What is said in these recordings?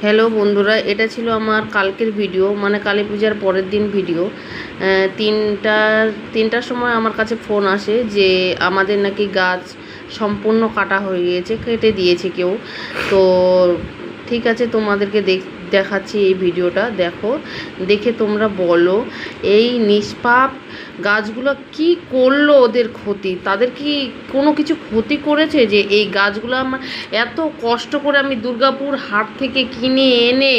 Hello বন্ধুরা, এটা ছিল আমার কালকের ভিডিও, মানে কালী পূজার পরের দিন ভিডিও। তিনটার সময় আমার কাছে ফোন আসে যে আমাদের নাকি গাছ সম্পূর্ণ কাটা হয়ে গিয়েছে, কেটে দিয়েছে কেউ। তো ঠিক আছে, তোমাদেরকে দেখাচ্ছি এই ভিডিওটা। দেখো, দেখে তোমরা বলো এই নিষ্পাপ গাছগুলো কি করলো, ওদের ক্ষতি, তাদের কি কোনো কিছু ক্ষতি করেছে যে এই গাছগুলো আমার এত কষ্ট করে আমি দুর্গাপুর হাট থেকে কিনে এনে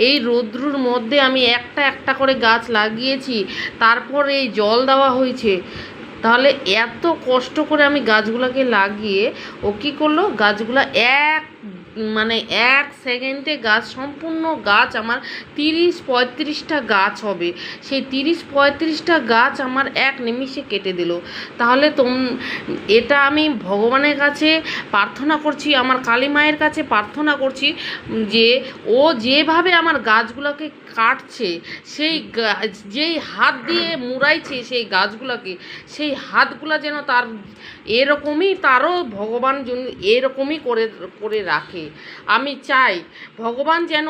এই রৌদ্রুর মধ্যে আমি একটা একটা করে গাছ লাগিয়েছি, তারপর এই জল দেওয়া হয়েছে। তাহলে এত কষ্ট করে আমি গাছগুলোকে লাগিয়ে ও কী করলো, গাছগুলো মানে এক সেকেন্ডে গাছ, সম্পূর্ণ গাছ আমার 30-35টা গাছ হবে, সেই 30-35টা গাছ আমার এক নিমিষে কেটে দিল। তাহলে এটা আমি ভগবানের কাছে প্রার্থনা করছি, আমার কালী মায়ের কাছে প্রার্থনা করছি যে ও যেভাবে আমার গাছগুলোকে কাটছে, সেই যেই হাত দিয়ে মুড়াইছে সেই গাছগুলোকে, সেই হাতগুলো যেন তার এরকমই, তারও ভগবান যেন এরকমই করে করে রাখে। আমি চাই ভগবান যেন,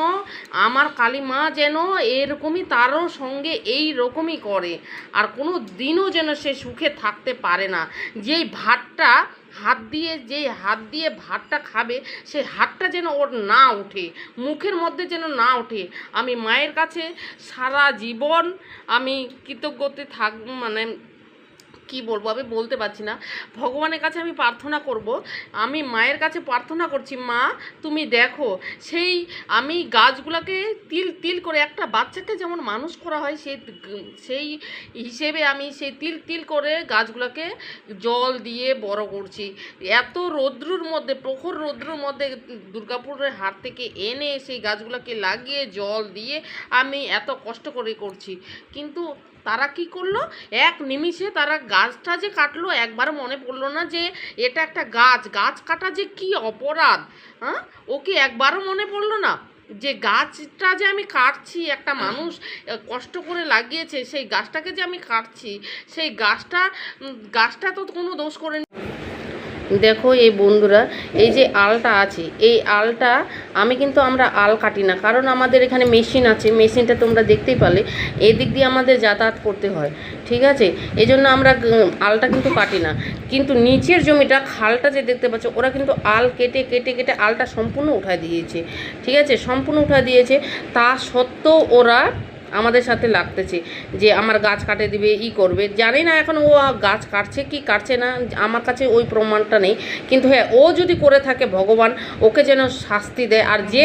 আমার কালী মা যেন এরকমই তারও সঙ্গে এই রকমই করে, আর কোনো দিনও যেন সে সুখে থাকতে পারে না। যেই ভাতটা হাত দিয়ে ভাতটা খাবে, সেই হাতটা যেন ওর না ওঠে, মুখের মধ্যে যেন না ওঠে। আমি মায়ের কাছে সারা জীবন আমি কৃতজ্ঞতা থাকবো, মানে কি বলবো, আমি বলতে পারছি না। ভগবানের কাছে আমি প্রার্থনা করব, আমি মায়ের কাছে প্রার্থনা করছি, মা তুমি দেখো, আমি গাছগুলোকে তিল তিল করে, একটা বাচ্চাকে যেমন মানুষ করা হয় সেই হিসেবে আমি সেই তিল তিল করে গাছগুলোকে জল দিয়ে বড় করছি। এত রৌদ্রুর মধ্যে, প্রখর রৌদ্রুর মধ্যে দুর্গাপুরের হাট থেকে এনে সেই গাছগুলোকে লাগিয়ে জল দিয়ে আমি এত কষ্ট করে করছি, কিন্তু তারা কি করলো, এক নিমিষে তারা গাছটা যে কাটলো, একবারও মনে পড়লো না যে এটা একটা গাছ কাটা যে কি অপরাধ। হ্যাঁ, ও কি একবারও মনে পড়লো না যে গাছটা যে আমি কাটছি, একটা মানুষ কষ্ট করে লাগিয়েছে, সেই গাছটাকে যে আমি কাটছি, সেই গাছটা তো কোনো দোষ করেনি। দেখো এই বন্ধুরা, এই যে আলটা আছে, এই আলটা আমরা আল কাটি না, কারণ আমাদের এখানে মেশিন আছে, মেশিনটা তোমরা দেখতেই পেলে, এদিক দিয়ে আমাদের যাতায়াত করতে হয়, ঠিক আছে, এই জন্য আমরা আলটা কিন্তু কাটি না। কিন্তু নিচের জমিটা, খালটা যে দেখতে পাচ্ছ, ওরা কিন্তু আল কেটে কেটে কেটে আলটা সম্পূর্ণ উঠায় দিয়েছে, ঠিক আছে, সম্পূর্ণ উঠায় দিয়েছে। তা সত্ত্বেও ওরা আমাদের সাথে লাগতেছে যে আমার গাছ কাটে দিবে, করবে, জানি না এখন ও গাছ কাটছে কি কাটছে না, আমার কাছে ওই প্রমাণটা নেই। কিন্তু হ্যাঁ, ও যদি করে থাকে, ভগবান ওকে যেন শাস্তি দেয়। আর যে